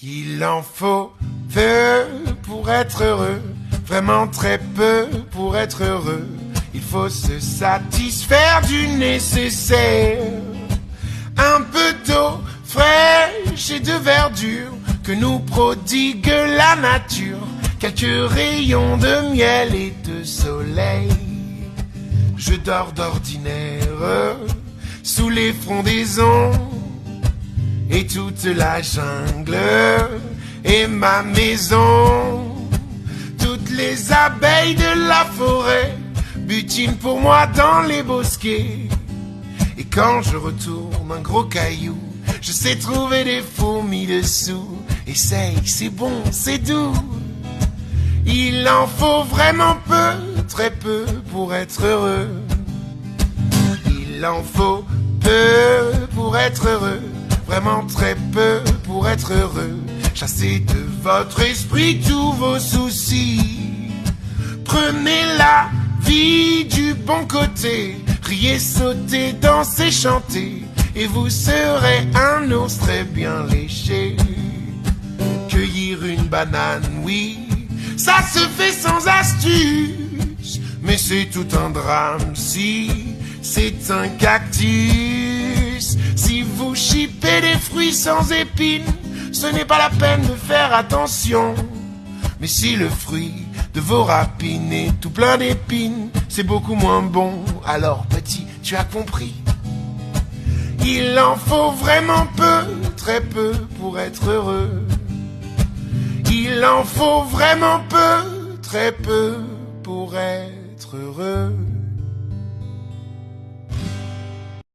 Il en faut peu pour être heureux, vraiment très peu pour être heureux. Il faut se satisfaire du nécessaire. Un peu d'eau fraîche et de verdure que nous prodigue la nature. Quelques rayons de miel et de soleil. Je dors d'ordinaire sous les frondaisons et toute la jungle est ma maison. Toutes les abeilles de la forêt butinent pour moi dans les bosquets. Et quand je retourne un gros caillou, je sais trouver des fourmis dessous. Essaye, c'est bon, c'est doux. Il en faut vraiment peu, très peu pour être heureux. Il en faut peu pour être heureux, vraiment très peu pour être heureux. Chassez de votre esprit tous vos soucis. Prenez la vie du bon côté. Riez, sautez, dansez, chantez, et vous serez un ours très bien léché. Cueillir une banane, oui, ça se fait sans astuce, mais c'est tout un drame si c'est un cactus. Si vous chipez des fruits sans épines, ce n'est pas la peine de faire attention. Mais si le fruit de vos rapines est tout plein d'épines, c'est beaucoup moins bon. Alors petit, tu as compris. Il en faut vraiment peu, très peu pour être heureux. Il en faut vraiment peu, très peu pour être heureux.